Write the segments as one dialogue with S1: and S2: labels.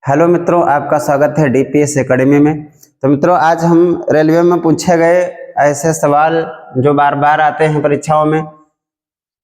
S1: Hello मित्रों, आपका स्वागत है डीपीएस एकेडमी में। तो मित्रों, आज हम रेलवे में पूछे गए ऐसे सवाल जो बार बार आते हैं परीक्षाओं में,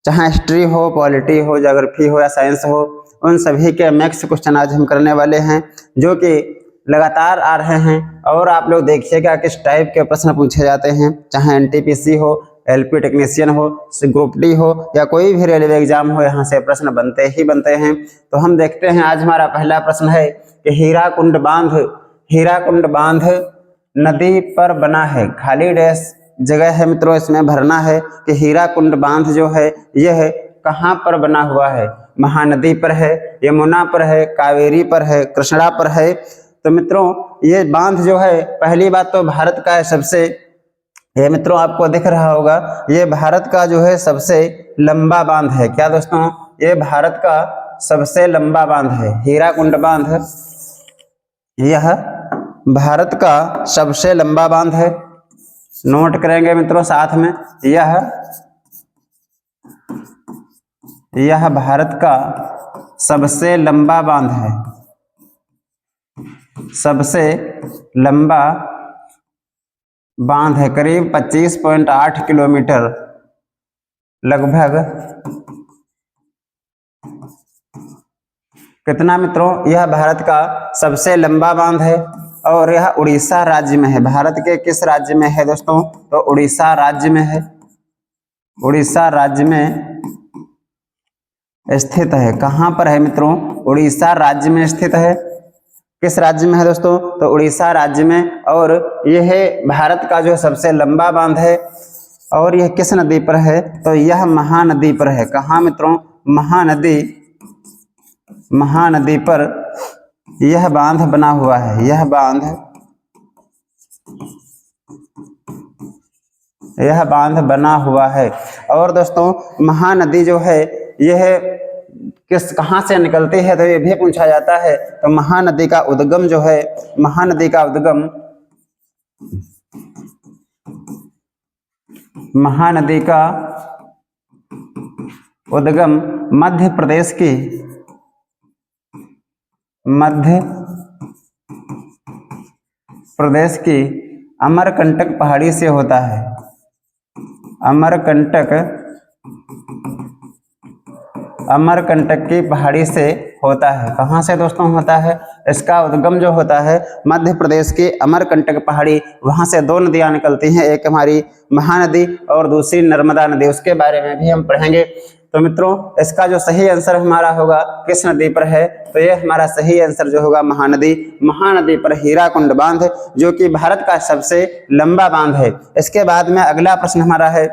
S1: चाहे हिस्ट्री हो, पॉलिटी हो, ज्योग्राफी हो या साइंस हो, उन सभी के मैक्स क्वेश्चन आज हम करने वाले हैं जो कि लगातार आ रहे हैं। और आप लोग देखिएगा किस टाइप के प्रश्न पूछे जाते हैं, चाहे एनटीपीसी हो, एलपी टेक्नीशियन हो, ग्रुप डी हो या कोई भी रेलवे एग्जाम हो, यहाँ से प्रश्न बनते ही बनते हैं। तो हम देखते हैं, आज हमारा पहला प्रश्न है कि हीराकुंड बांध नदी पर बना है, खाली डैश जगह है मित्रों, इसमें भरना है कि हीराकुंड बांध जो है यह कहाँ पर बना हुआ है। महानदी पर है, यमुना पर है, कावेरी पर है, कृष्णा पर है। तो मित्रों, ये बांध जो है, पहली बात तो भारत का है सबसे, ये मित्रों आपको दिख रहा होगा, ये भारत का जो है सबसे लंबा बांध है। क्या दोस्तों, ये भारत का सबसे लंबा बांध है। हीराकुंड बांध यह भारत का सबसे लंबा बांध है। नोट करेंगे मित्रों साथ में, यह भारत का सबसे लंबा बांध है, सबसे लंबा बांध है, करीब 25.8 किलोमीटर लगभग। कितना मित्रों, यह भारत का सबसे लंबा बांध है और यह उड़ीसा राज्य में है। भारत के किस राज्य में है दोस्तों? तो उड़ीसा राज्य में है, उड़ीसा राज्य में स्थित है। कहां पर है मित्रों? उड़ीसा राज्य में स्थित है। किस राज्य में है दोस्तों? तो उड़ीसा राज्य में। और यह भारत का जो सबसे लंबा बांध है और यह किस नदी पर है? तो यह महानदी पर है। कहां मित्रों? महानदी पर यह बांध बना हुआ है, यह बांध बना हुआ है। और दोस्तों, महानदी जो है यह कहां से निकलती है, तो ये भी पूछा जाता है। तो महानदी का उद्गम जो है, महानदी का उद्गम मध्य प्रदेश की अमरकंटक पहाड़ी से होता है। अमरकंटक की पहाड़ी से होता है। कहां से दोस्तों होता है? इसका उद्गम जो होता है मध्य प्रदेश की अमरकंटक पहाड़ी, वहां से दो नदियां निकलती हैं, एक हमारी महानदी और दूसरी नर्मदा नदी। उसके बारे में भी हम पढ़ेंगे। तो मित्रों, इसका जो सही आंसर हमारा होगा किस नदी पर है, तो ये हमारा सही आंसर जो होगा महानदी पर हीराकुंड बांध, जो कि भारत का सबसे लंबा बांध है। इसके बाद में अगला प्रश्न हमारा है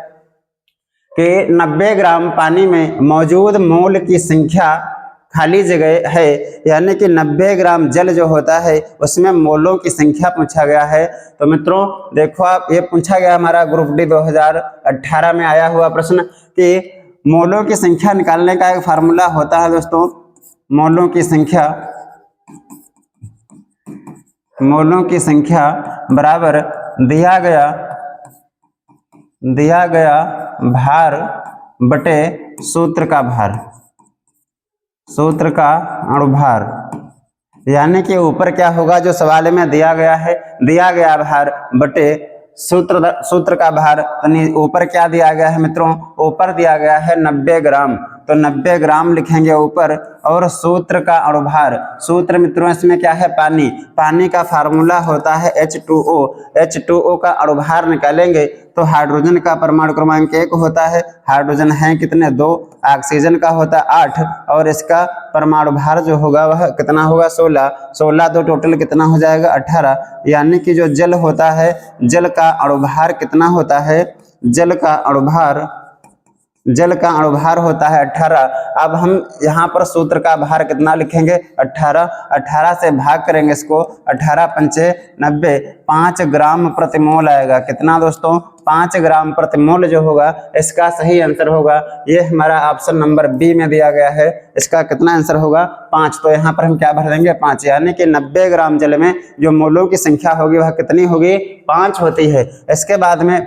S1: कि 90 ग्राम पानी में मौजूद मोल की संख्या खाली जगह है, यानी कि 90 ग्राम जल जो होता है उसमें मोलों की संख्या पूछा गया है। तो मित्रों देखो, आप ये पूछा गया हमारा ग्रुप डी 2018 में आया हुआ प्रश्न कि मोलों की संख्या निकालने का एक फार्मूला होता है दोस्तों। मोलों की संख्या बराबर दिया गया भार बटे सूत्र का अणुभार। यानी कि ऊपर क्या होगा, जो सवाल में दिया गया भार बटे सूत्र का भार। ऊपर क्या दिया गया है मित्रों? ऊपर दिया गया है 90 ग्राम, तो 90 ग्राम लिखेंगे ऊपर। और सूत्र का अणुभार, सूत्र मित्रों इसमें क्या है? पानी का फार्मूला होता है H2O का अणुभार निकालेंगे तो हाइड्रोजन का परमाणु क्रमांक 1 होता है। हाइड्रोजन है कितने? 2। ऑक्सीजन का होता है 8 और इसका परमाणु भार जो होगा वह कितना होगा? 16 तो टोटल कितना हो जाएगा? 18। यानी कि जो जल होता है, जल का अणुभार कितना होता है? जल का अणुभार होता है 18। अब हम यहाँ पर सूत्र का भार कितना लिखेंगे? 18 से भाग करेंगे इसको, 18 पंचे 90, 5 ग्राम प्रति मोल आएगा। कितना दोस्तों? 5 ग्राम प्रति मोल जो होगा इसका सही आंसर होगा, ये हमारा ऑप्शन नंबर बी में दिया गया है। इसका कितना आंसर होगा? 5। तो यहाँ पर हम क्या भर देंगे? 5। यानी कि 90 ग्राम जल में जो मोलों की संख्या होगी वह कितनी होगी? 5 होती है। इसके बाद में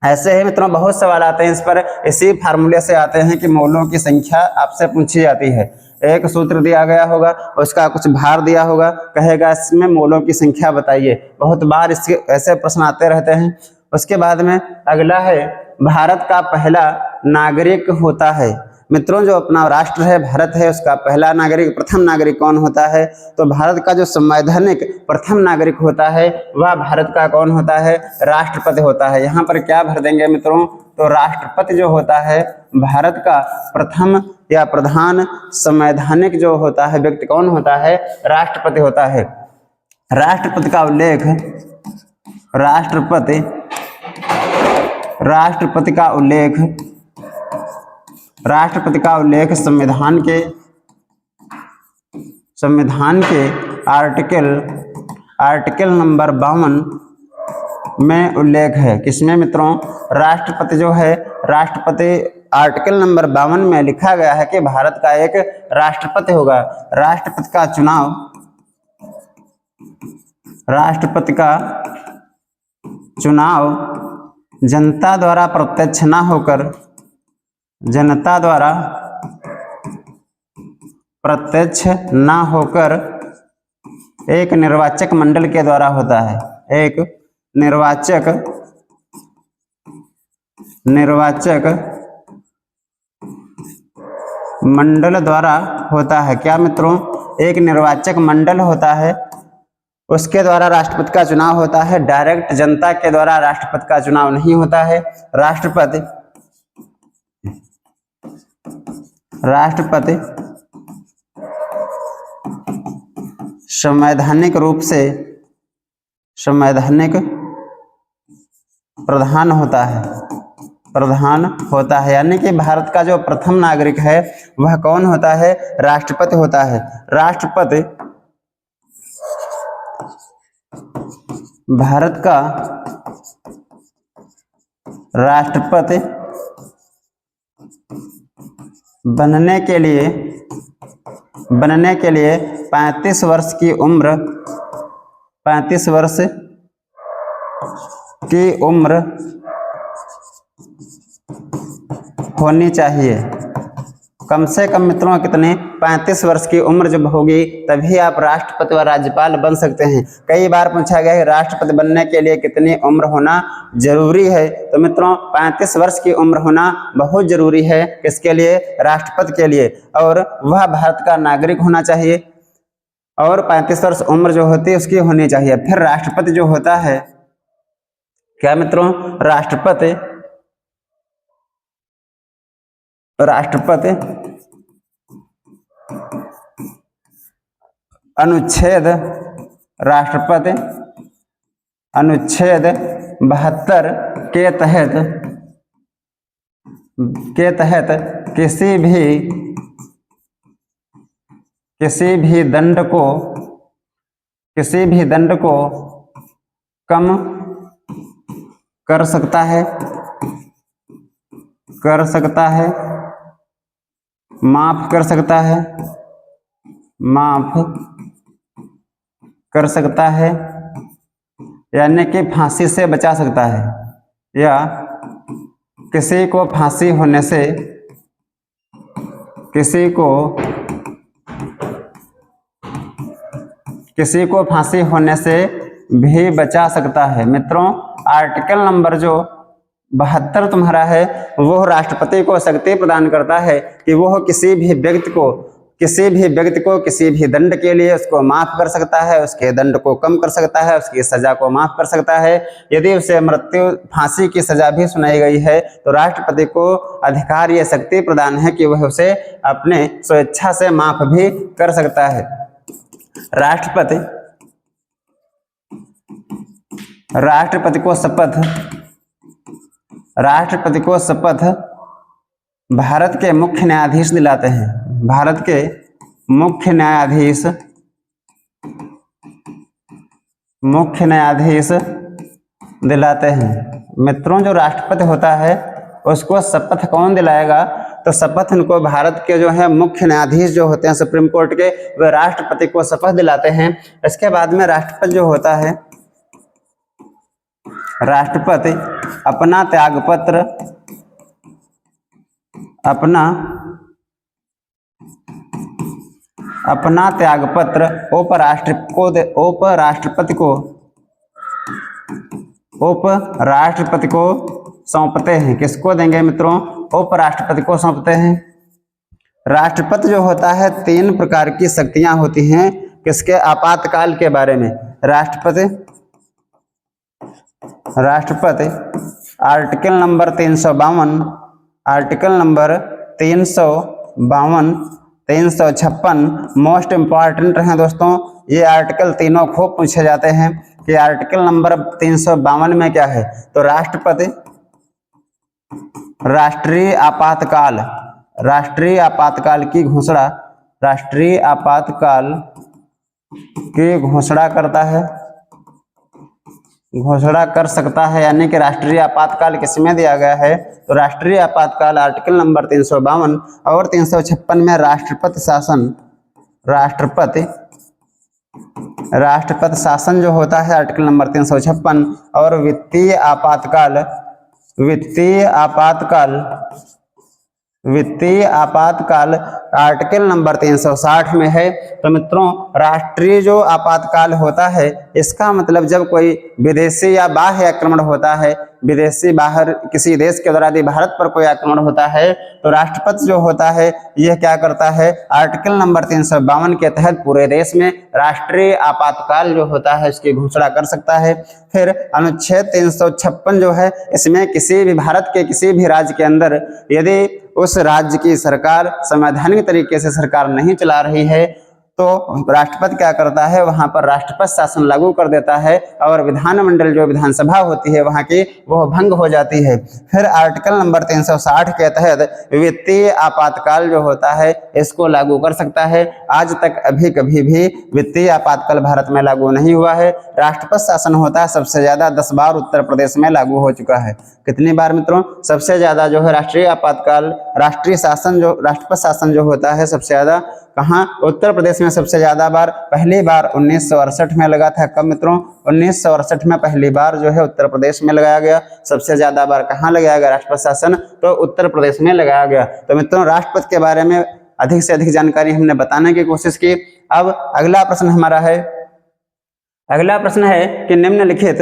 S1: ऐसे ही मित्रों बहुत सवाल आते हैं इस पर, इसी फार्मूले से आते हैं कि मोलों की संख्या आपसे पूछी जाती है। एक सूत्र दिया गया होगा, उसका कुछ भार दिया होगा, कहेगा इसमें मोलों की संख्या बताइए। बहुत बार इसके ऐसे प्रश्न आते रहते हैं। उसके बाद में अगला है, भारत का पहला नागरिक होता है। मित्रों, जो अपना राष्ट्र है भारत है, उसका पहला नागरिक, प्रथम नागरिक कौन होता है? तो भारत का जो संवैधानिक प्रथम नागरिक होता है वह भारत का कौन होता है? राष्ट्रपति होता है। यहाँ पर क्या भर देंगे मित्रों? तो राष्ट्रपति जो होता है भारत का प्रथम या प्रधान संवैधानिक जो होता है व्यक्ति कौन होता है? राष्ट्रपति होता है। राष्ट्रपति का उल्लेख, राष्ट्रपति का उल्लेख संविधान के आर्टिकल नंबर 52 में उल्लेख है। किसमें मित्रों? राष्ट्रपति जो है, राष्ट्रपति आर्टिकल नंबर 52 में लिखा गया है कि भारत का एक राष्ट्रपति होगा। राष्ट्रपति का चुनाव जनता द्वारा प्रत्यक्ष ना होकर एक निर्वाचक मंडल के द्वारा होता है। एक निर्वाचक मंडल द्वारा होता है। क्या मित्रों? एक निर्वाचक मंडल होता है, उसके द्वारा राष्ट्रपति का चुनाव होता है। डायरेक्ट जनता के द्वारा राष्ट्रपति का चुनाव नहीं होता है। राष्ट्रपति संवैधानिक रूप से प्रधान होता है, यानी कि भारत का जो प्रथम नागरिक है वह कौन होता है? राष्ट्रपति होता है। भारत का राष्ट्रपति बनने के लिए 35 वर्ष की उम्र होनी चाहिए। कम से कम मित्रों कितने? 35 वर्ष की उम्र जब होगी तभी आप राष्ट्रपति व राज्यपाल बन सकते हैं। कई बार पूछा गया है राष्ट्रपति बनने के लिए कितनी उम्र होना जरूरी है? तो मित्रों 35 वर्ष की उम्र होना बहुत जरूरी है। किसके लिए? राष्ट्रपति के लिए। और वह भारत का नागरिक होना चाहिए और 35 वर्ष उम्र जो होती है उसकी होनी चाहिए। फिर राष्ट्रपति जो होता है, क्या मित्रों? राष्ट्रपति अनुच्छेद 72 के तहत किसी भी दंड को कम कर सकता है, माफ कर सकता है, यानी कि फांसी से बचा सकता है, या किसी को फांसी होने से भी बचा सकता है। मित्रों, आर्टिकल नंबर जो 72 तुम्हारा है वो राष्ट्रपति को शक्ति प्रदान करता है कि वह किसी भी व्यक्ति को किसी भी दंड के लिए उसको माफ कर सकता है, उसके दंड को कम कर सकता है, उसकी सजा को माफ कर सकता है। यदि उसे फांसी की सजा भी सुनाई गई है तो राष्ट्रपति को अधिकार, ये शक्ति प्रदान है कि वह उसे अपने स्वेच्छा से माफ भी कर सकता है। राष्ट्रपति को शपथ भारत के मुख्य न्यायाधीश दिलाते हैं। भारत के मुख्य न्यायाधीश दिलाते हैं। मित्रों, जो राष्ट्रपति होता है उसको शपथ कौन दिलाएगा? तो शपथ उनको भारत के जो है मुख्य न्यायाधीश जो होते हैं सुप्रीम कोर्ट के, वे राष्ट्रपति को शपथ दिलाते हैं। इसके बाद में राष्ट्रपति जो होता है, राष्ट्रपति अपना अपना त्यागपत्र उपराष्ट्रपति को सौंपते हैं। किसको देंगे मित्रों? उपराष्ट्रपति को सौंपते हैं। राष्ट्रपति जो होता है 3 प्रकार की शक्तियां होती हैं किसके? आपातकाल के बारे में। राष्ट्रपति article number 352, article number 352, 356 most important हैं दोस्तों। ये आर्टिकल तीनों खूब पूछे जाते हैं कि आर्टिकल नंबर 352 में क्या है। तो राष्ट्रपति राष्ट्रीय आपातकाल की घोषणा, राष्ट्रीय आपातकाल की घोषणा करता है, घोषणा कर सकता है। यानी कि राष्ट्रीय आपातकाल किसमें दिया गया है? तो राष्ट्रीय आपातकाल आर्टिकल नंबर 352 और 356 में राष्ट्रपति शासन जो होता है आर्टिकल नंबर 356, और वित्तीय आपातकाल आर्टिकल नंबर 360 में है। तो मित्रों राष्ट्रीय जो आपातकाल होता है इसका मतलब जब कोई विदेशी या बाह्य आक्रमण होता है, विदेशी बाहर किसी देश के द्वारा यदि भारत पर कोई आक्रमण होता है तो राष्ट्रपति जो होता है यह क्या करता है? आर्टिकल नंबर 352 के तहत पूरे देश में राष्ट्रीय आपातकाल जो होता है इसकी घोषणा कर सकता है। फिर अनुच्छेद 356 जो है इसमें किसी भी भारत के किसी भी राज्य के अंदर यदि उस राज्य की सरकार संवैधानिक तरीके से सरकार नहीं चला रही है तो राष्ट्रपति क्या करता है? वहां पर राष्ट्रपति शासन लागू कर देता है और विधानमंडल जो विधानसभा होती है वहां की वह भंग हो जाती है। फिर आर्टिकल नंबर 360 के तहत वित्तीय आपातकाल जो होता है इसको लागू कर सकता है। आज तक अभी कभी भी वित्तीय आपातकाल भारत में लागू नहीं हुआ है। राष्ट्रपति शासन होता है सबसे ज्यादा 10 बार उत्तर प्रदेश में लागू हो चुका है। कितनी बार मित्रों? सबसे ज्यादा जो है राष्ट्रीय आपातकाल राष्ट्रपति शासन जो होता है सबसे ज्यादा कहाँ? उत्तर प्रदेश में सबसे ज्यादा बार। पहली बार 1968 में लगा था। कब मित्रों? 1968 में पहली बार जो है उत्तर प्रदेश में लगाया गया। सबसे ज्यादा बार कहाँ लगाया गया राष्ट्रपति शासन? तो उत्तर प्रदेश में लगाया गया। तो मित्रों राष्ट्रपति के बारे में अधिक से अधिक जानकारी हमने बताने की कोशिश की। अब अगला प्रश्न हमारा है, अगला प्रश्न है कि निम्नलिखित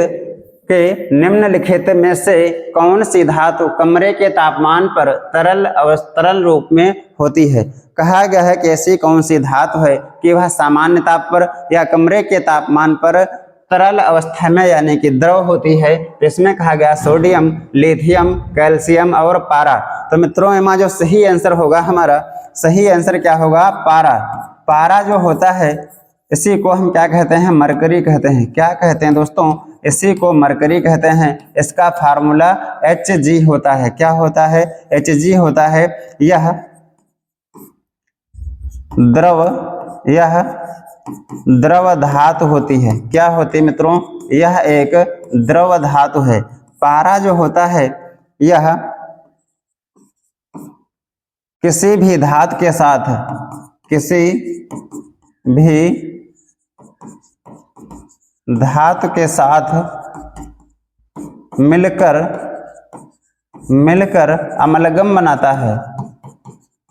S1: में से कौन सी धातु कमरे के तापमान पर तरल रूप में होती है? कहा गया है कि ऐसी कौन सी धातु है कि वह सामान्य ताप पर या कमरे के तापमान पर तरल अवस्था में यानी कि द्रव होती है। तो इसमें कहा गया सोडियम, लिथियम, कैल्शियम और पारा। तो मित्रों इसमें जो सही आंसर होगा हमारा, सही आंसर क्या होगा? पारा। पारा जो होता है इसी को हम क्या कहते हैं? मरकरी कहते हैं। क्या कहते हैं दोस्तों? इसी को मरकरी कहते हैं। इसका फार्मूला Hg होता है। क्या होता है? Hg होता है। यह द्रव धातु होती है। क्या होती है मित्रों? यह एक द्रव धातु है। पारा जो होता है यह किसी भी धातु के साथ मिलकर अमलगम बनाता है।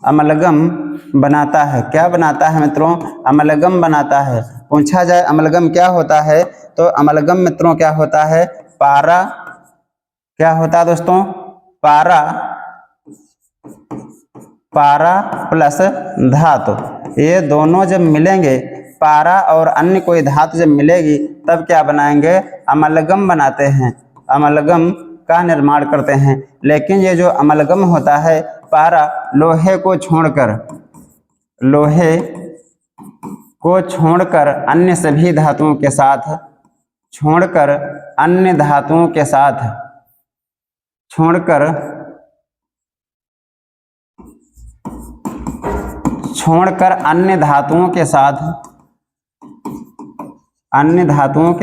S1: अमलगम बनाता है। क्या बनाता है मित्रों? अमलगम बनाता है। पूछा जाए अमलगम क्या होता है तो अमलगम मित्रों क्या होता है? पारा क्या होता है दोस्तों? पारा प्लस धातु, ये दोनों जब मिलेंगे, पारा और अन्य कोई धातु जब मिलेगी तब क्या बनाएंगे? अमलगम बनाते हैं। अमलगम का निर्माण करते हैं। लेकिन ये जो अमलगम होता है पारा लोहे को छोड़कर अन्य सभी धातुओं के साथ छोड़कर अन्य धातुओं के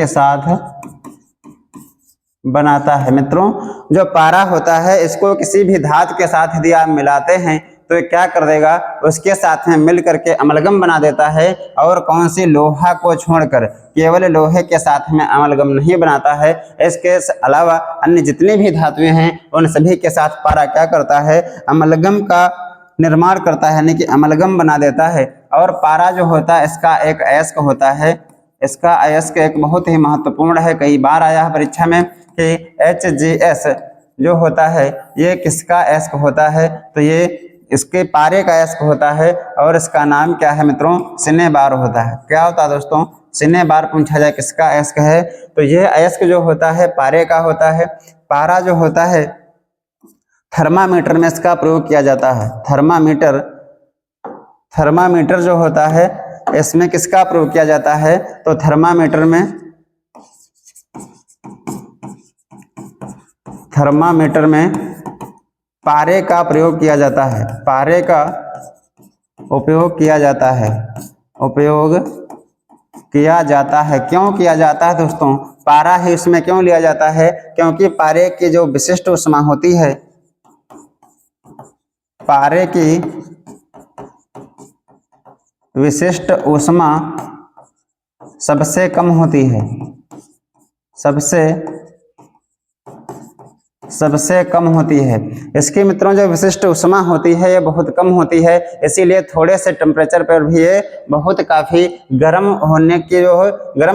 S1: साथ बनाता है। मित्रों जो पारा होता है इसको किसी भी धातु के साथ यदि आप मिलाते हैं तो ये क्या कर देगा? उसके साथ में मिल करके अमलगम बना देता है। और कौन सी? लोहा को छोड़कर। केवल लोहे के साथ में अमलगम नहीं बनाता है, इसके अलावा अन्य जितनी भी धातुएं हैं उन सभी के साथ पारा क्या करता है? अमलगम का निर्माण करता है, यानी कि अमलगम बना देता है। और पारा जो होता है इसका एक अयस्क होता है। इसका अयस्क एक बहुत ही महत्वपूर्ण है, कई बार आया है परीक्षा में कि HGS जो होता है ये किसका अयस्क होता है, तो ये इसके पारे का अयस्क होता है और इसका नाम क्या है मित्रों, सिनेबार होता है। क्या होता है दोस्तों, सिनेबार पूछा जाए किसका अयस्क है, तो ये अयस्क जो होता है पारे का होता है। पारा जो होता है थर्मामीटर में इसका प्रयोग किया जाता है। थर्मामीटर जो होता है इसमें किसका प्रयोग किया जाता है, तो थर्मामीटर में पारे का प्रयोग किया जाता है। पारे का उपयोग किया जाता है, क्यों किया जाता है दोस्तों, पारा ही इसमें क्यों लिया जाता है, क्योंकि पारे की जो विशिष्ट ऊष्मा होती है, पारे की विशिष्ट ऊष्मा सबसे कम होती है, सबसे कम होती है। इसकी मित्रों जो विशिष्ट ऊष्मा होती है ये बहुत कम होती है, इसीलिए थोड़े से टेम्परेचर पर भी ये बहुत काफ़ी गर्म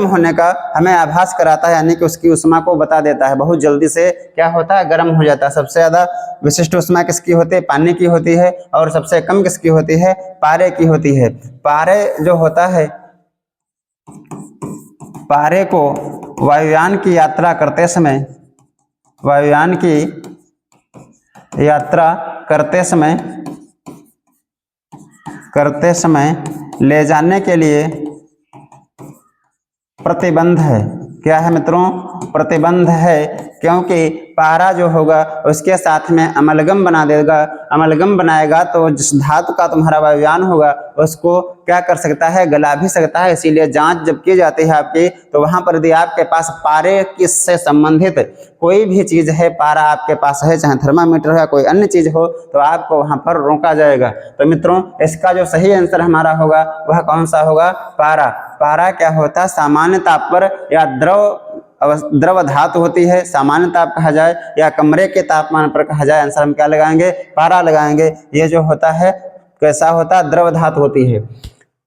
S1: होने का हमें आभास कराता है, यानी कि उसकी ऊष्मा को बता देता है। बहुत जल्दी से क्या होता है, गर्म हो जाता है। सबसे ज़्यादा विशिष्ट ऊष्मा किसकी होती है, पानी की होती है, और सबसे कम किसकी होती है, पारे की होती है। पारे जो होता है, पारे को वायुयान की यात्रा करते समय ले जाने के लिए प्रतिबंध है। क्या है मित्रों, प्रतिबंध है, क्योंकि पारा जो होगा उसके साथ में अमलगम बनाएगा तो जिस धातु का तुम्हारा वायुयान होगा उसको क्या कर सकता है, गला भी सकता है। इसीलिए जांच जब की जाती है आपकी, तो वहां पर यदि आपके पास पारे से संबंधित कोई भी चीज है, पारा आपके पास है, चाहे थर्मामीटर है कोई अन्य चीज हो, तो आपको वहां पर रोका जाएगा। तो मित्रों इसका जो सही आंसर हमारा होगा वह कौन सा होगा, पारा। पारा क्या होता है, सामान्य ताप पर या द्रव धातु होती है, सामान्य ताप कहा जाए या कमरे के तापमान पर कहा जाए, आंसर हम क्या लगाएंगे, पारा लगाएंगे। ये जो होता है कैसा होता है, द्रव धातु होती है।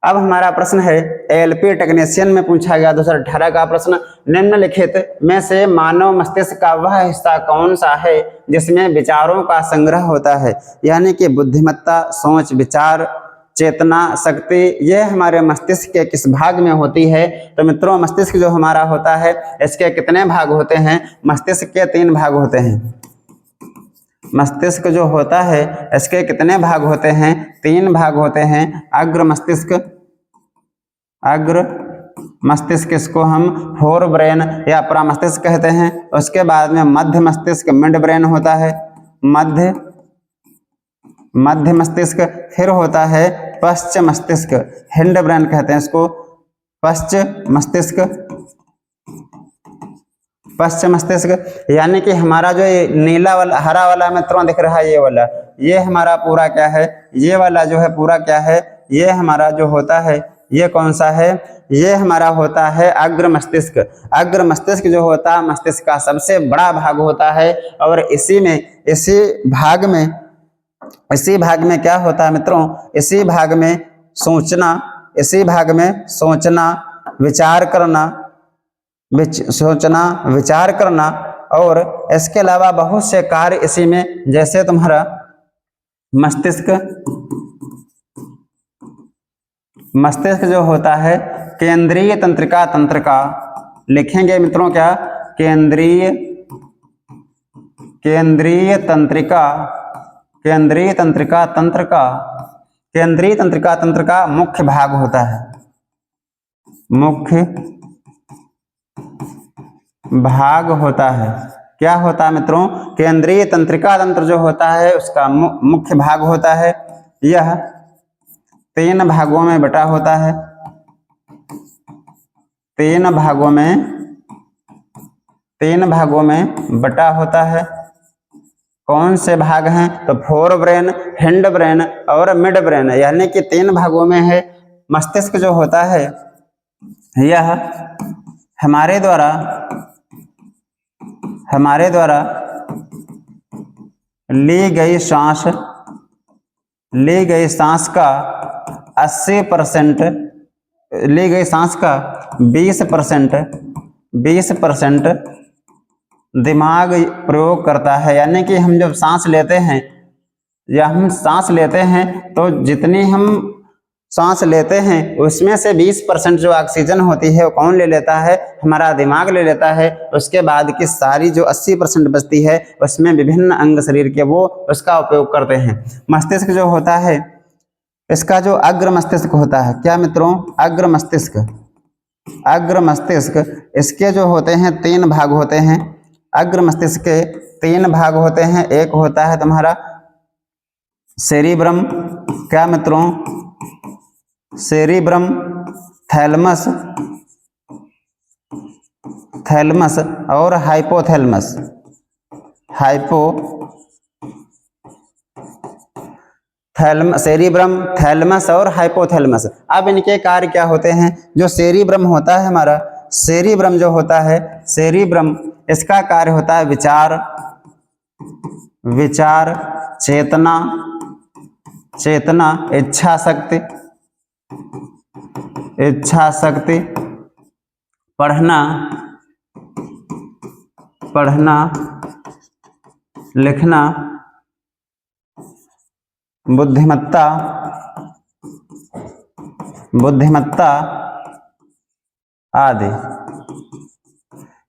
S1: अब हमारा प्रश्न है एलपी टेक्नीशियन में पूछा गया 2018 का प्रश्न, निम्नलिखित में से मानव मस्तिष्क का वह हिस्सा कौन सा है जिसमें विचारों का संग्रह होता है, यानी कि बुद्धिमत्ता, सोच, विचार, चेतना, शक्ति, ये हमारे मस्तिष्क के किस भाग में होती है। तो मित्रों मस्तिष्क जो हमारा होता है इसके कितने भाग होते हैं, मस्तिष्क के 3 भाग होते हैं। मस्तिष्क जो होता है इसके कितने भाग होते हैं, 3 भाग होते हैं। अग्र मस्तिष्क इसको हम फोर ब्रेन या प्रमस्तिष्क कहते हैं। उसके बाद में मध्य मस्तिष्क मिड ब्रेन होता है, मध्य मस्तिष्क। फिर होता है पश्च मस्तिष्क, हिंड ब्रेन कहते हैं इसको, पश्च मस्तिष्क। यानी कि हमारा जो ये नीला वाला हरा वाला मित्रों दिख रहा है, ये वाला, ये हमारा पूरा क्या है, ये वाला जो है पूरा क्या है, ये हमारा जो होता है ये कौन सा है, ये हमारा होता है अग्र मस्तिष्क। अग्र मस्तिष्क जो होता है मस्तिष्क का सबसे बड़ा भाग होता है, और इसी भाग में क्या होता है मित्रों, इसी भाग में सोचना, विचार करना, और इसके अलावा बहुत से कार्य इसी में, जैसे तुम्हारा मस्तिष्क जो होता है केंद्रीय तंत्रिका लिखेंगे मित्रों, क्या, केंद्रीय तंत्रिका तंत्र का मुख्य भाग होता है, मुख्य भाग होता है। क्या होता है मित्रों, केंद्रीय तंत्रिका तंत्र जो होता है उसका मुख्य भाग होता है। यह 3 भागों में बटा होता है, 3 भागों में बटा होता है। कौन से भाग हैं, तो फोर ब्रेन, हिंड ब्रेन और मिड ब्रेन, यानी कि 3 भागों में है। मस्तिष्क जो होता है यह हमारे द्वारा ली गई सांस ली गई सांस का 80%, ली गई सांस का 20% दिमाग प्रयोग करता है। यानी कि हम जब सांस लेते हैं या हम सांस लेते हैं तो जितनी हम सांस लेते हैं उसमें से 20% जो ऑक्सीजन होती है वो कौन ले लेता है, हमारा दिमाग ले लेता है। उसके बाद की सारी जो 80% बचती है उसमें विभिन्न अंग शरीर के वो उसका उपयोग करते हैं। मस्तिष्क जो होता है, इसका जो अग्र मस्तिष्क होता है, क्या मित्रों, अग्र मस्तिष्क, अग्र मस्तिष्क, इसके जो होते हैं 3 भाग होते हैं। अग्र मस्तिष्क के 3 भाग होते हैं। एक होता है तुम्हारा सेरिब्रम, क्या मित्रों, सेरिब्रम, थैलमस, थैलमस और हाइपोथैलमस, सेरिब्रम, थैलमस और हाइपोथैलमस। अब इनके कार्य क्या होते हैं? जो सेरिब्रम होता है हमारा, सेरिब्रम जो होता है, सेरिब्रम, इसका कार्य होता है विचार, विचार, चेतना, चेतना, इच्छा शक्ति, इच्छा शक्ति, पढ़ना, पढ़ना, लिखना, बुद्धिमत्ता, बुद्धिमत्ता आदि।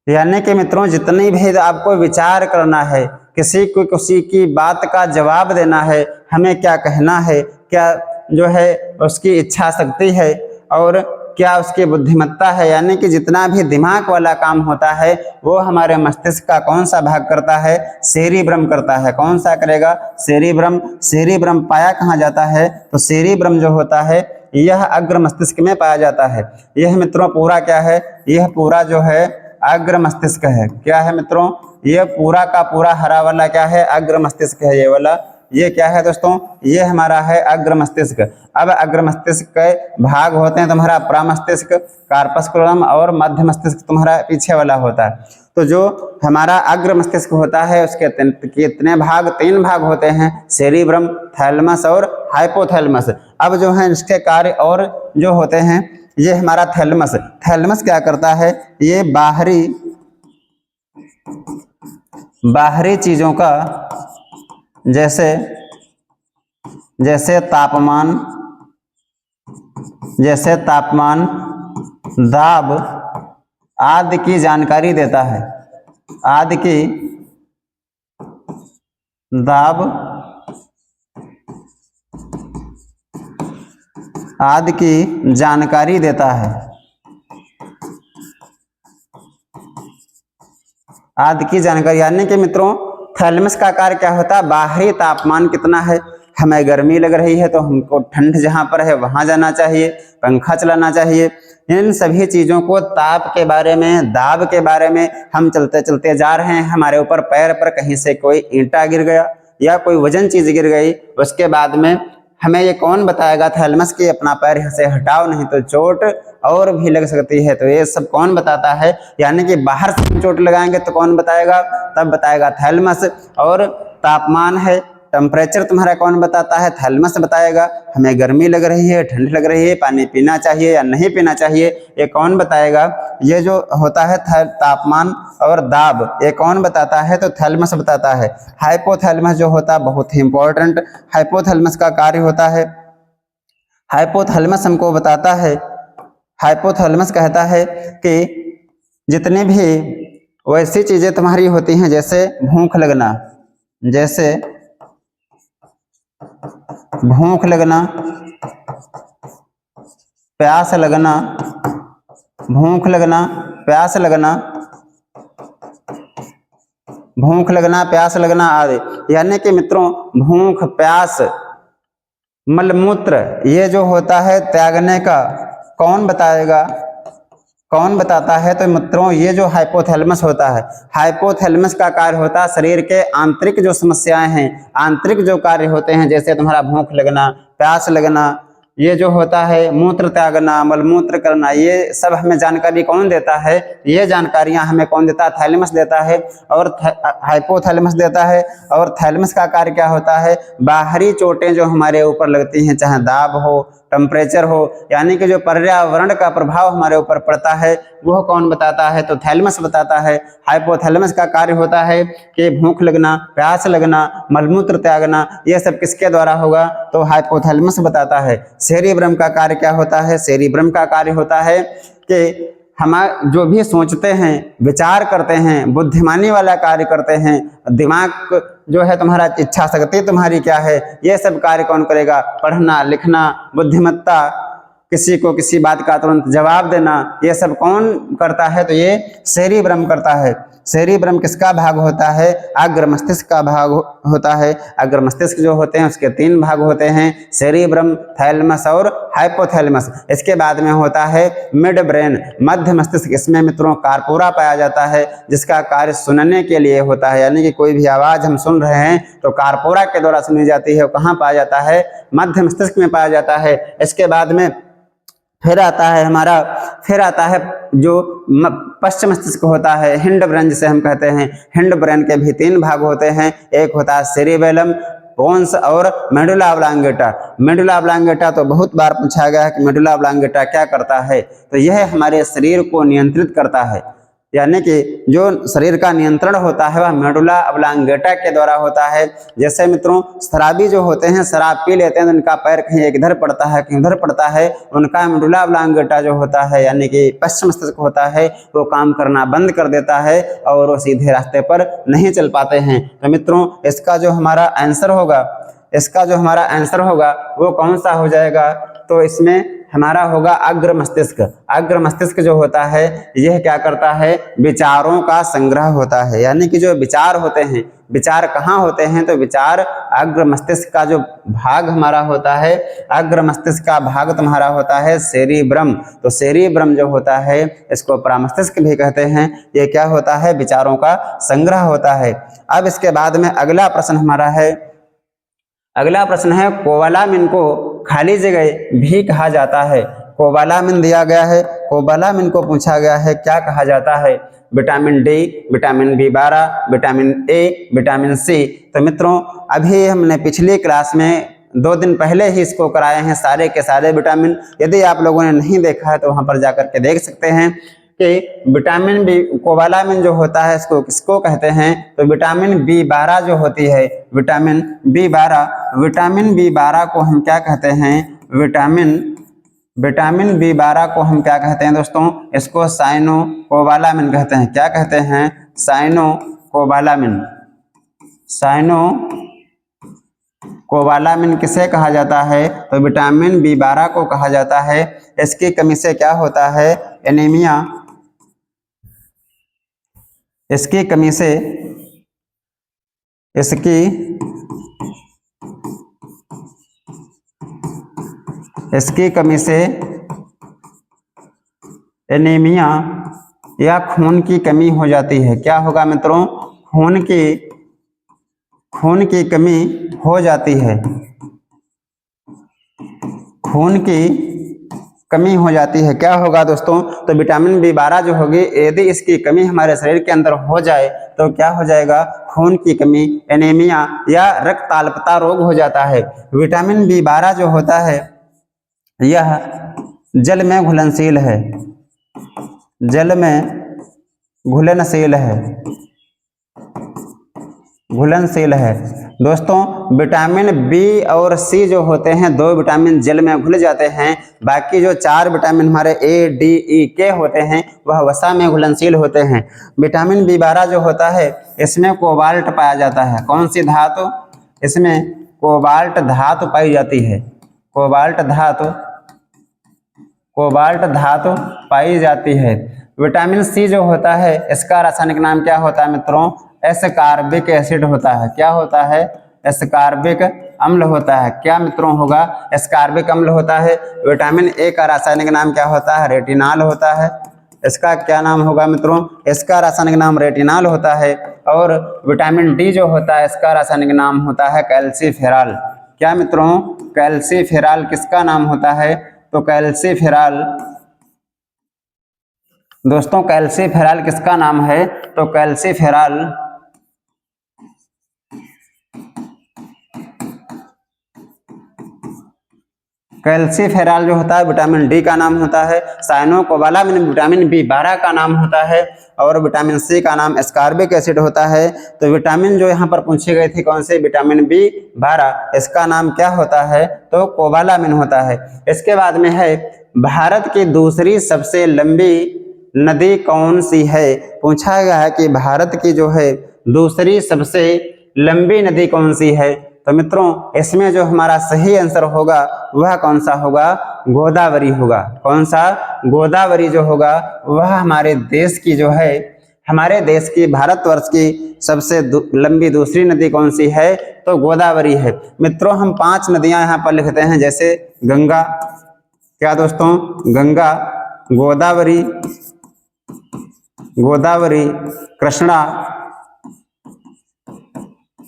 S1: यानी कि मित्रों जितनी भी आपको विचार करना है, किसी की बात का जवाब देना है, हमें क्या कहना है, क्या जो है उसकी इच्छा शक्ति है और क्या उसकी बुद्धिमत्ता है, यानी कि जितना भी दिमाग वाला काम होता है वो हमारे मस्तिष्क का कौन सा भाग करता है? सेरिब्रम करता है। कौन सा करेगा? सेरिब्रम। सेरिब्रम पाया कहाँ जाता है? तो सेरिब्रम जो होता है यह अग्र मस्तिष्क में पाया जाता है। यह मित्रों पूरा क्या है? यह पूरा जो है अग्र मस्तिष्क है। क्या है मित्रों? यह पूरा का पूरा हरा वाला क्या है? अग्र मस्तिष्क है। ये वाला ये क्या है दोस्तों? ये हमारा है अग्र मस्तिष्क। अब अग्र मस्तिष्क के भाग होते हैं तुम्हारा प्रमस्तिष्क, कार्पस्कुलम और मध्य मस्तिष्क तुम्हारा पीछे वाला होता है। तो जो हमारा अग्र मस्तिष्क होता है उसके कितने भाग? 3 भाग होते हैं, सेरिब्रम, थैलमस और हाइपोथैलमस। अब जो है इसके कार्य और जो होते हैं, ये हमारा थैलमस, थैलमस क्या करता है? ये बाहरी चीजों का जैसे तापमान, दाब आदि की जानकारी देता है, आदि की दाब आदि की जानकारी देता है, आदि की जानकारी। यानी कि मित्रों थैलमस का कार्य क्या होता है? बाहरी तापमान कितना है, हमें गर्मी लग रही है तो हमको ठंड जहाँ पर है वहाँ जाना चाहिए, पंखा चलाना चाहिए। इन सभी चीज़ों को, ताप के बारे में, दाब के बारे में हम चलते चलते जा रहे हैं, हमारे ऊपर पैर पर कहीं से कोई ईंटा गिर गया या कोई वजन चीज़ गिर गई, उसके बाद में हमें ये कौन बताएगा? थैलमस की अपना पैर यहाँ से हटाओ नहीं तो चोट और भी लग सकती है। तो ये सब कौन बताता है? यानी कि बाहर से चोट लगाएंगे तो कौन बताएगा? तब बताएगा थैलमस। और तापमान है, टेम्परेचर तुम्हारा कौन बताता है? थैलमस बताएगा। हमें गर्मी लग रही है, ठंड लग रही है, पानी पीना चाहिए या नहीं पीना चाहिए, ये कौन बताएगा? ये जो होता है तापमान और दाब, ये कौन बताता है? तो थैलमस बताता है। हाइपोथैलमस जो होता है बहुत ही इंपॉर्टेंट, हाइपोथैलमस का कार्य होता है, हाइपोथैलमस हमको बताता है, हाइपोथैलमस कहता है कि जितनी भी वैसी चीजें तुम्हारी होती हैं जैसे भूख लगना, जैसे भूख लगना, प्यास लगना, भूख लगना, प्यास लगना, भूख लगना, प्यास लगना आदि। यानी कि मित्रों भूख, प्यास, मलमूत्र ये जो होता है त्यागने का कौन बताएगा? कौन बताता है? तो मित्रों ये जो हाइपोथैलेमस होता है, हाइपोथैलेमस का कार्य होता है शरीर के आंतरिक जो समस्याएं हैं, आंतरिक जो कार्य होते हैं, जैसे तुम्हारा भूख लगना, प्यास लगना ये जो होता है मूत्र त्यागना, मलमूत्र करना, ये सब हमें जानकारी कौन देता है? ये जानकारियां हमें कौन देता है? थैलेमस देता है और हाइपोथैलेमस देता है। और थैलेमस का कार्य क्या होता है? बाहरी चोटें जो हमारे ऊपर लगती हैं, चाहे दाब हो, टेम्परेचर हो, यानी कि जो पर्यावरण का प्रभाव हमारे ऊपर पड़ता है वह कौन बताता है? तो थैलेमस बताता है। हाइपोथैलेमस का कार्य होता है कि भूख लगना, प्यास लगना, मलमूत्र त्यागना, यह सब किसके द्वारा होगा? तो हाइपोथैलेमस बताता है। सेरिब्रम का कार्य क्या होता है? सेरिब्रम का कार्य होता है कि हम जो भी सोचते हैं, विचार करते हैं, बुद्धिमानी वाला कार्य करते हैं, दिमाग जो है तुम्हारा, इच्छा शक्ति तुम्हारी क्या है, ये सब कार्य कौन करेगा? पढ़ना, लिखना, बुद्धिमत्ता, किसी को किसी बात का तुरंत जवाब देना, ये सब कौन करता है? तो ये सेरिब्रम करता है। सेरिब्रम किसका भाग होता है? अग्र मस्तिष्क का भाग होता है। अग्र मस्तिष्क जो होते हैं उसके 3 भाग होते हैं, सेरिब्रम, थैलेमस और हाइपोथैलेमस। इसके बाद में होता है मिड ब्रेन, मध्य मस्तिष्क। इसमें मित्रों कार्पोरा पाया जाता है, जिसका कार्य सुनने के लिए होता है, यानी कि कोई भी आवाज हम सुन रहे हैं तो कार्पोरा के द्वारा सुनी जाती है। कहाँ पाया जाता है? मध्य मस्तिष्क में पाया जाता है। इसके बाद में फिर आता है जो पश्चिम मस्तिष्क होता है, हिंड ब्रेन जिसे हम कहते हैं। हिंड ब्रेन के भी 3 भाग होते हैं, एक होता है सेरिबेलम, पोन्स और मेडुला ऑब्लांगेटा। मेडुला ऑब्लांगेटा तो बहुत बार पूछा गया है कि मेडुला ऑब्लांगेटा क्या करता है? तो यह हमारे शरीर को नियंत्रित करता है, यानी कि जो शरीर का नियंत्रण होता है वह मेडुला ऑब्लांगेटा के द्वारा होता है। जैसे मित्रों शराबी जो होते हैं, शराब पी लेते हैं तो उनका पैर कहीं इधर पड़ता है, कहीं उधर पड़ता है, उनका मेडुला ऑब्लांगेटा जो होता है, यानी कि पश्चिम मस्तिष्क होता है, वो काम करना बंद कर देता है और वो सीधे रास्ते पर नहीं चल पाते हैं। तो मित्रों इसका जो हमारा आंसर होगा वो कौन सा हो जाएगा? तो इसमें हमारा होगा अग्र मस्तिष्क। अग्र मस्तिष्क जो होता है यह क्या करता है? विचारों का संग्रह होता है, यानी कि जो विचार होते हैं, विचार कहाँ होते हैं? तो विचार अग्र मस्तिष्क का जो भाग हमारा होता है, अग्र मस्तिष्क का भाग तुम्हारा होता है सेरिब्रम। तो सेरिब्रम जो होता है इसको परामस्तिष्क भी कहते हैं। ये क्या होता है? विचारों का संग्रह होता है। अब इसके बाद में अगला प्रश्न है कोबालामिन को खाली जगह भी कहा जाता है। कोबालामिन दिया गया है, कोबालामिन को पूछा गया है क्या कहा जाता है? Vitamin D, vitamin B12, vitamin A, vitamin C. तो मित्रों अभी हमने पिछली क्लास में 2 दिन पहले ही इसको कराए हैं, सारे के सारे विटामिन। यदि आप लोगों ने नहीं देखा है तो वहां पर जाकर के देख सकते हैं कि विटामिन बी, कोबालामिन जो होता है इसको किसको कहते हैं? तो विटामिन B12 जो होती है, विटामिन B12 को हम क्या कहते हैं? विटामिन B12 को हम क्या कहते हैं दोस्तों? इसको साइनोकोबालामिन कहते हैं। क्या कहते हैं? साइनोकोबालामिन किसे कहा जाता है? तो विटामिन B12 को कहा जाता है। इसकी कमी से क्या होता है? एनीमिया। इसकी कमी से एनीमिया या खून की कमी हो जाती है। क्या होगा मित्रों? खून की कमी हो जाती है। खून की कमी हो जाती है। क्या होगा दोस्तों? तो विटामिन B12 जो होगी, यदि इसकी कमी हमारे शरीर के अंदर हो जाए तो क्या हो जाएगा? खून की कमी, एनीमिया या रक्ताल्पता रोग हो जाता है। विटामिन B12 जो होता है यह जल में घुलनशील है। दोस्तों विटामिन बी और सी जो होते हैं, 2 विटामिन जल में घुल जाते हैं। बाकी जो 4 विटामिन हमारे ए, डी, ई, के होते हैं वह वसा में घुलनशील होते हैं। विटामिन B12 जो होता है इसमें कोबाल्ट पाया जाता है। कौन सी धातु? इसमें कोबाल्ट धातु पाई जाती है। कोबाल्ट धातु पाई जाती है। विटामिन सी जो होता है इसका रासायनिक नाम क्या होता है मित्रों? एस्कॉर्बिक एसिड होता है। क्या होता है? एस्कॉर्बिक अम्ल होता है। क्या मित्रों होगा? एस्कॉर्बिक अम्ल होता है। विटामिन ए का रासायनिक नाम क्या होता है? रेटिनॉल होता है। इसका क्या नाम होगा मित्रों? इसका रासायनिक नाम रेटिनॉल होता है। और विटामिन डी जो होता है इसका रासायनिक नाम होता है कैल्सीफेरॉल। क्या मित्रों, कैल्सीफेरॉल किसका नाम होता है? तो कैल्सीफेरॉल दोस्तों, कैल्सीफेरॉल किसका नाम है? तो कैल्सीफेरॉल कैल्सीफेरॉल जो होता है विटामिन डी का नाम होता है। साइनोकोबालामिन विटामिन बी12 का नाम होता है और विटामिन सी का नाम एस्कॉर्बिक एसिड होता है। तो विटामिन जो यहाँ पर पूछी गई थी कौन से, विटामिन बी12, इसका नाम क्या होता है? तो कोबालामिन होता है। इसके बाद में है भारत की दूसरी सबसे लंबी नदी कौन सी है? पूछा गया है कि भारत की जो है दूसरी सबसे लंबी नदी कौन सी है? तो मित्रों इसमें जो हमारा सही आंसर होगा वह कौन सा होगा? गोदावरी होगा। कौन सा? गोदावरी जो होगा वह हमारे देश की जो है, हमारे देश की, भारतवर्ष की सबसे लंबी दूसरी नदी कौन सी है? तो गोदावरी है। मित्रों हम 5 नदियां यहाँ पर लिखते हैं, जैसे गंगा, क्या दोस्तों, गंगा, गोदावरी, गोदावरी, कृष्णा,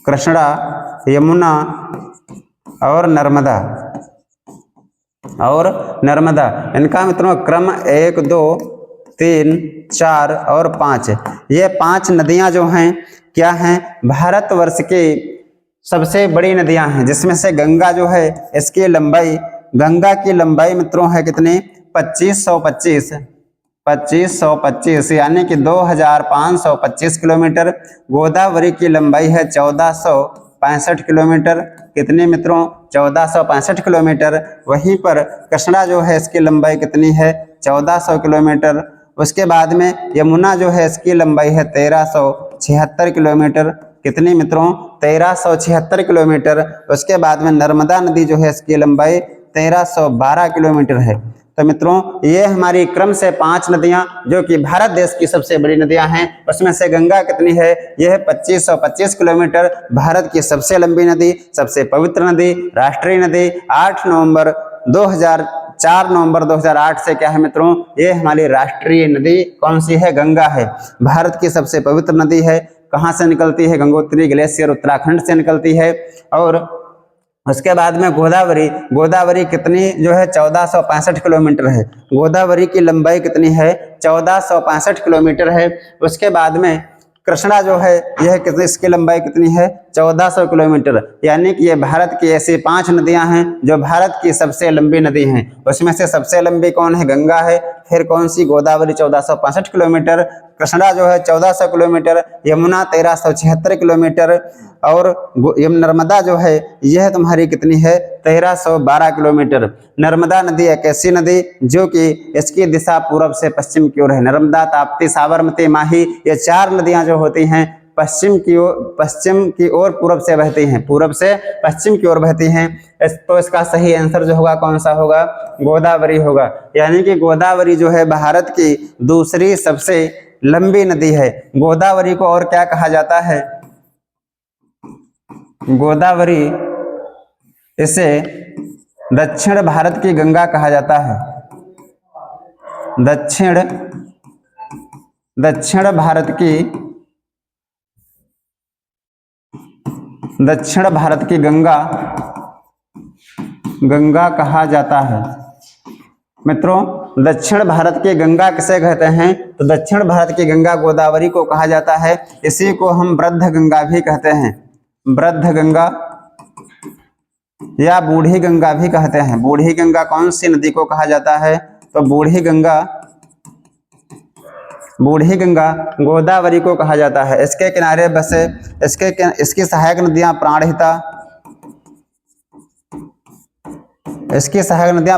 S1: कृष्णा, यमुना और नर्मदा, और नर्मदा। इनका मित्रों क्रम 1, 2, 3, 4 और 5। ये 5 नदियां जो हैं क्या हैं? भारतवर्ष की सबसे बड़ी नदियां हैं, जिसमें से गंगा जो है इसकी लंबाई, गंगा की लंबाई मित्रों है कितनी? 2525, 2525 यानी कि 2525 किलोमीटर। गोदावरी की लंबाई है 1465 किलोमीटर। कितनी मित्रों? 1465 किलोमीटर। वहीं पर कृष्णा जो है इसकी लंबाई कितनी है? 1400 किलोमीटर। उसके बाद में यमुना जो है इसकी लंबाई है 1376 किलोमीटर। कितनी मित्रों? 1376 किलोमीटर। उसके बाद में नर्मदा नदी जो है इसकी लंबाई 1312 किलोमीटर है। तो मित्रों ये हमारी क्रम से 5 नदियां जो कि भारत देश की सबसे बड़ी नदियां हैं, उसमें से गंगा कितनी है? यह है 2525 किलोमीटर, भारत की सबसे लंबी नदी, सबसे पवित्र नदी, राष्ट्रीय नदी। 4 नवंबर 2008 से क्या है मित्रों? ये हमारी राष्ट्रीय नदी कौन सी है? गंगा है। भारत की सबसे पवित्र नदी है। कहाँ से निकलती है? गंगोत्री ग्लेशियर उत्तराखंड से निकलती है। और उसके बाद में गोदावरी, गोदावरी कितनी जो है? 1465 किलोमीटर है। गोदावरी की लंबाई कितनी है? 1465 किलोमीटर है। उसके बाद में कृष्णा जो है यह कितनी, इसकी लंबाई कितनी है? 1400 किलोमीटर। यानी कि ये भारत की ऐसी 5 नदियां हैं जो भारत की सबसे लंबी नदी हैं। उसमें से सबसे लंबी कौन है? गंगा है। फिर कौन सी? गोदावरी 1465 किलोमीटर, कृष्णा जो है 1400 किलोमीटर, यमुना 1376 किलोमीटर और नर्मदा जो है यह तुम्हारी कितनी है? 1312 किलोमीटर। नर्मदा नदी एक ऐसी नदी जो कि इसकी दिशा पूर्व से पश्चिम की ओर है। नर्मदा, ताप्ती, साबरमती, माही, ये 4 नदियां जो होती हैं पश्चिम की ओर पूर्व से बहती हैं, पूर्व से पश्चिम की ओर बहती हैं। तो इसका सही आंसर जो होगा कौन सा होगा? गोदावरी होगा। यानी कि गोदावरी जो है भारत की दूसरी सबसे लंबी नदी है। गोदावरी को और क्या कहा जाता है? गोदावरी, इसे दक्षिण भारत की गंगा कहा जाता है। दक्षिण भारत की गंगा कहा जाता है। मित्रों दक्षिण भारत की गंगा किसे कहते हैं? तो दक्षिण भारत की गंगा गोदावरी को कहा जाता है। इसी को हम वृद्ध गंगा भी कहते हैं। वृद्ध गंगा या बूढ़ी गंगा भी कहते हैं। बूढ़ी गंगा कौन सी नदी को कहा जाता है? तो बूढ़ी गंगा गोदावरी को कहा जाता है। इसके किनारे बसे इसकी सहायक नदियां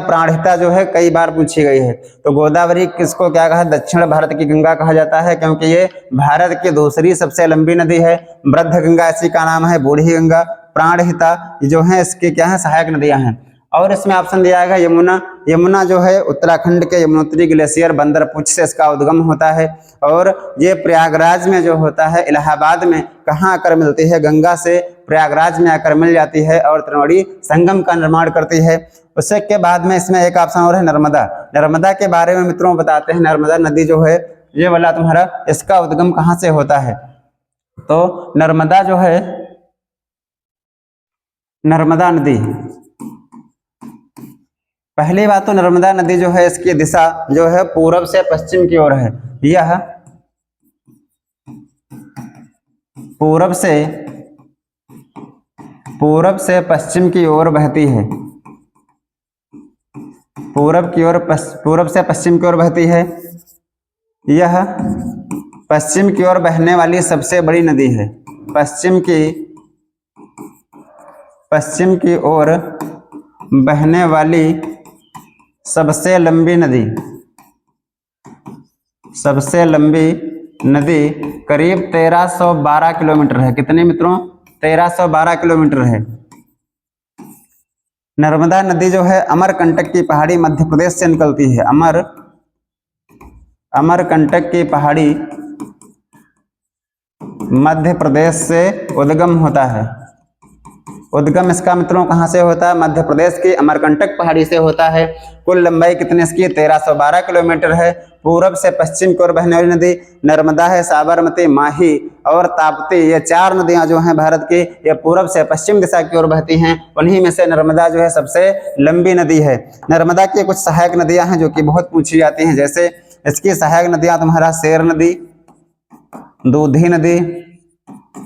S1: प्राणहिता जो है कई बार पूछी गई है। तो गोदावरी किसको क्या कहा? दक्षिण भारत की गंगा कहा जाता है, क्योंकि ये भारत की दूसरी सबसे लंबी नदी है। वृद्ध गंगा इसी का नाम है। बूढ़ी गंगा, प्राणहिता जो है इसके क्या है? सहायक नदियां हैं। और इसमें ऑप्शन दिया है यमुना। यमुना जो है उत्तराखंड के यमुनोत्री ग्लेशियर बंदरपुछ से इसका उद्गम होता है और ये प्रयागराज में जो होता है, इलाहाबाद में कहाँ आकर मिलती है? गंगा से प्रयागराज में आकर मिल जाती है और त्रिवेणी संगम का निर्माण करती है। उससे के बाद में इसमें एक ऑप्शन और है नर्मदा। नर्मदा के बारे में मित्रों बताते हैं। नर्मदा नदी जो है ये वाला तुम्हारा, इसका उद्गम कहाँ से होता है? तो नर्मदा जो है नर्मदा नदी। पहली बात तो नर्मदा नदी जो है इसकी दिशा जो है पूरब से पश्चिम की ओर है। यह पूरब से पश्चिम की ओर बहती है। पूरब से पश्चिम की ओर बहती है। यह पश्चिम की ओर बहने वाली सबसे बड़ी नदी है। पश्चिम की ओर बहने वाली सबसे लंबी नदी करीब 1312 किलोमीटर है। कितने मित्रों? 1312 किलोमीटर है। नर्मदा नदी जो है अमरकंटक की पहाड़ी मध्य प्रदेश से निकलती है। अमरकंटक की पहाड़ी मध्य प्रदेश से उद्गम होता है। उद्गम इसका मित्रों कहाँ से होता है? मध्य प्रदेश की अमरकंटक पहाड़ी से होता है। कुल लंबाई कितनी इसकी? 1312 किलोमीटर है। पूरब से पश्चिम की ओर बहने वाली नदी नर्मदा है, साबरमती, माही और ताप्ती, ये 4 नदियां जो हैं भारत की, ये पूरब से पश्चिम दिशा की ओर बहती हैं। उन्हीं में से नर्मदा जो है सबसे लंबी नदी है। नर्मदा की कुछ सहायक नदियां हैं जो कि बहुत पूछी जाती हैं। जैसे इसकी सहायक नदियां तुम्हारा शेर नदी, दूधी नदी,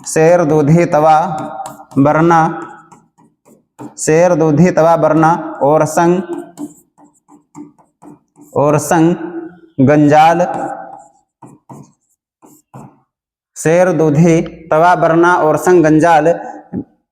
S1: शेर, दूधी, तवा, बरना, शेर, दूधी, तवा, बरना, ओरसंग, गंजाल, शेर, दूधी, तवा, बरना, ओरसंग, गंजाल,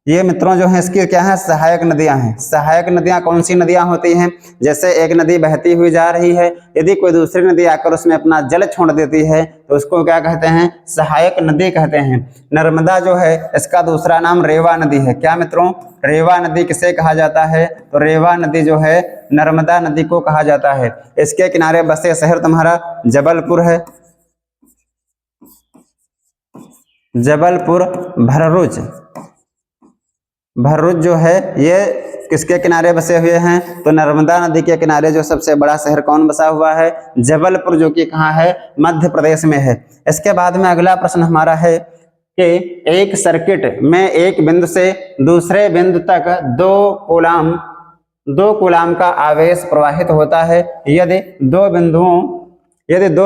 S1: ये मित्रों जो हैं इसकी क्या है? सहायक नदियां हैं। सहायक नदियां कौन सी नदियां होती हैं? जैसे एक नदी बहती हुई जा रही है, यदि कोई दूसरी नदी आकर उसमें अपना जल छोड़ देती है तो उसको क्या कहते हैं? सहायक नदी कहते हैं। नर्मदा जो है इसका दूसरा नाम रेवा नदी है। क्या मित्रों? रेवा नदी किसे कहा जाता है? तो रेवा नदी जो है नर्मदा नदी को कहा जाता है। इसके किनारे बसे शहर तुम्हारा जबलपुर है। जबलपुर, भरूच जो है ये किसके किनारे बसे हुए हैं? तो नर्मदा नदी के किनारे जो सबसे बड़ा शहर कौन बसा हुआ है? जबलपुर, जो कि कहाँ है? मध्य प्रदेश में है। इसके बाद में अगला प्रश्न हमारा है कि एक सर्किट में एक बिंदु से दूसरे बिंदु तक 2 कूलाम का आवेश प्रवाहित होता है। यदि दो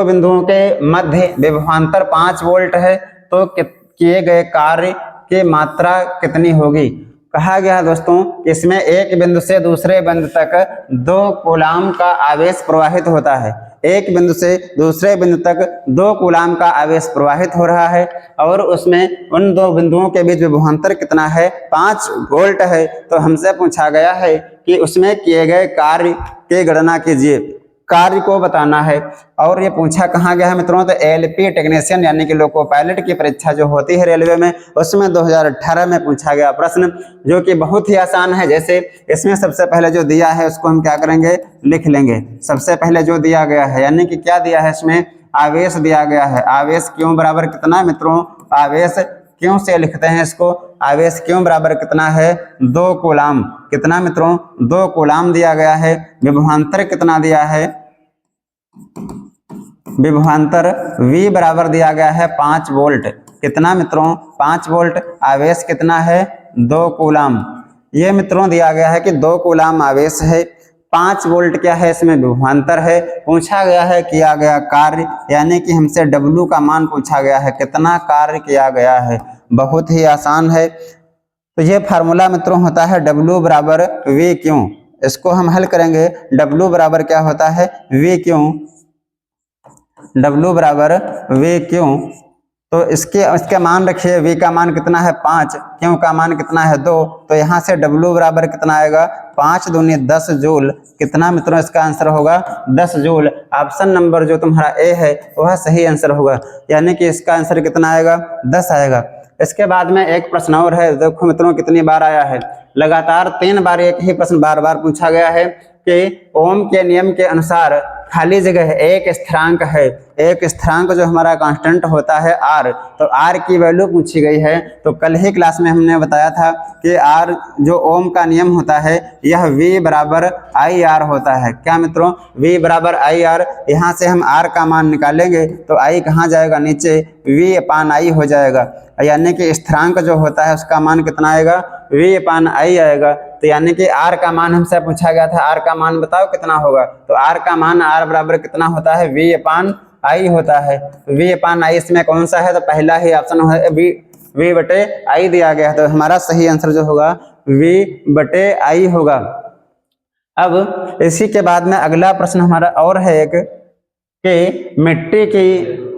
S1: बिंदुओं के मध्य विभवांतर 5 वोल्ट है तो किए गए कार्य की मात्रा कितनी होगी? कहा गया दोस्तों इसमें एक बिंदु से दूसरे बिंदु तक 2 कूलाम का आवेश प्रवाहित होता है। एक बिंदु से दूसरे बिंदु तक 2 कूलाम का आवेश प्रवाहित हो रहा है और उसमें उन 2 बिंदुओं के बीच विभवांतर कितना है? 5 वोल्ट है। तो हमसे पूछा गया है कि उसमें किए गए कार्य की गणना कीजिए, कार्य को बताना है। और ये पूछा कहाँ गया है मित्रों? तो एलपी टेक्नीशियन यानी कि लोको पायलट की परीक्षा जो होती है रेलवे में, उसमें 2018 में पूछा गया प्रश्न, जो कि बहुत ही आसान है। जैसे इसमें सबसे पहले जो दिया है उसको हम क्या करेंगे? लिख लेंगे। सबसे पहले जो दिया गया है यानी कि क्या दिया है? इसमें आवेश दिया गया है। आवेश क्यों बराबर कितना मित्रों? आवेश क्यों से लिखते हैं इसको? आवेश क्यों बराबर कितना है? 2 कूलाम। कितना मित्रों? 2 कूलाम दिया गया है। विभवांतर कितना दिया है? विभवांतर V बराबर दिया गया है 5 वोल्ट। कितना मित्रों? 5 वोल्ट। आवेश कितना है? 2 कूलाम। ये मित्रों दिया गया है कि 2 कूलाम आवेश है, 5 वोल्ट क्या है? इसमें विभवांतर है। पूछा गया है किया गया कार्य, यानी कि हमसे W का मान पूछा गया है, कितना कार्य किया गया है। बहुत ही आसान है। तो ये फार्मूला मित्रों होता है W बराबर V क्यों। इसको हम हल करेंगे। W बराबर क्या होता है? V क्यों। W बराबर V क्यों। तो इसके मान रखिए। V का मान कितना है? 5। क्यों का मान कितना है? 2। तो यहाँ से W बराबर कितना आएगा? 5 दूनी 10 जूल। कितना मित्रों इसका आंसर होगा? 10 जूल। ऑप्शन नंबर जो तुम्हारा ए है वह सही आंसर होगा, यानी कि इसका आंसर कितना आएगा? 10 आएगा। इसके बाद में एक प्रश्न और है, देखो मित्रों कितनी बार आया है। लगातार 3 बार एक ही प्रश्न बार बार पूछा गया है कि ओम के नियम के अनुसार खाली जगह एक स्थिरांक है। एक स्थिरांक जो हमारा कांस्टेंट होता है R, तो R की वैल्यू पूछी गई है। तो कल ही क्लास में हमने बताया था कि R जो ओम का नियम होता है यह V बराबर IR होता है। क्या मित्रों? V बराबर IR। यहाँ से हम R का मान निकालेंगे तो I कहाँ जाएगा? नीचे। V/I हो जाएगा, यानी कि स्थिरांक जो होता है उसका मान कितना आएगा? V/I आएगा। तो यानी कि R का मान हमसे पूछा गया था, R का मान बताओ कितना होगा। तो R का मान R बराबर कितना होता है, V/I होता है। V/I इसमें कौन सा है, तो पहला ही ऑप्शन है V/I दिया गया है। तो हमारा सही आंसर जो होगा V/I होगा। अब इसी के बाद में अगला प्रश्न हमारा और है एक, कि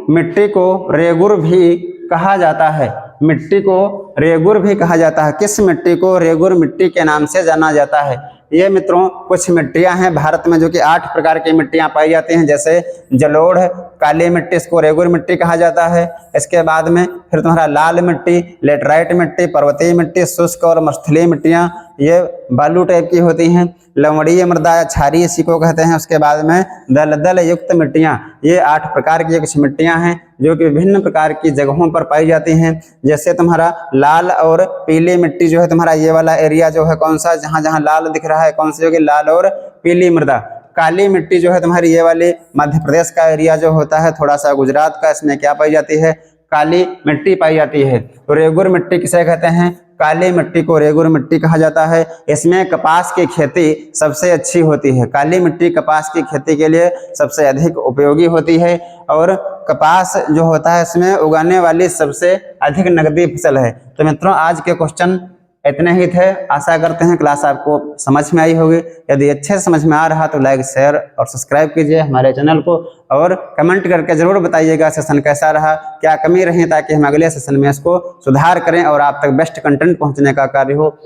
S1: मिट्टी को रेगुर भी कहा जाता है। मिट्टी को रेगुर भी कहा जाता है। किस मिट्टी को रेगुर मिट्टी के नाम से जाना जाता है। ये मित्रों कुछ मिट्टियां हैं भारत में जो कि 8 प्रकार की मिट्टियां पाई जाती हैं, जैसे जलोढ़, काली मिट्टी, इसको रेगुर मिट्टी कहा जाता है। इसके बाद में फिर तुम्हारा लाल मिट्टी, लेटराइट मिट्टी, पर्वतीय मिट्टी, शुष्क और मस्थलीय मिट्टियां, ये बालू टाइप की होती हैं। लवणीय मृदा या क्षारीय इसी को कहते हैं। उसके बाद में दलदल युक्त मिट्टियां, ये 8 प्रकार की कुछ मिट्टियां हैं जो कि विभिन्न प्रकार की जगहों पर पाई जाती हैं। जैसे तुम्हारा लाल और पीली मिट्टी जो है, तुम्हारा ये वाला एरिया जो है कौन सा, जहां जहां लाल दिख रहा है कौन सी होगी, लाल और पीली मृदा। काली मिट्टी जो है तुम्हारी ये वाली मध्य प्रदेश का एरिया जो होता है, थोड़ा सा गुजरात का, इसमें क्या पाई जाती है, काली मिट्टी पाई जाती है। तो रेगुर मिट्टी किसे कहते हैं, काली मिट्टी को रेगुर मिट्टी कहा जाता है। इसमें कपास की खेती सबसे अच्छी होती है। काली मिट्टी कपास की खेती के लिए सबसे अधिक उपयोगी होती है और कपास जो होता है इसमें उगाने वाली सबसे अधिक नकदी फसल है। तो मित्रों आज के क्वेश्चन इतने ही थे। आशा करते हैं क्लास आपको समझ में आई होगी। यदि अच्छे से समझ में आ रहा तो लाइक, शेयर और सब्सक्राइब कीजिए हमारे चैनल को, और कमेंट करके जरूर बताइएगा सेशन कैसा रहा, क्या कमी रही, ताकि हम अगले सेशन में इसको सुधार करें और आप तक बेस्ट कंटेंट पहुंचने का कार्य हो।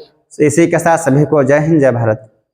S1: इसी के साथ सभी को जय हिंद, जय भारत।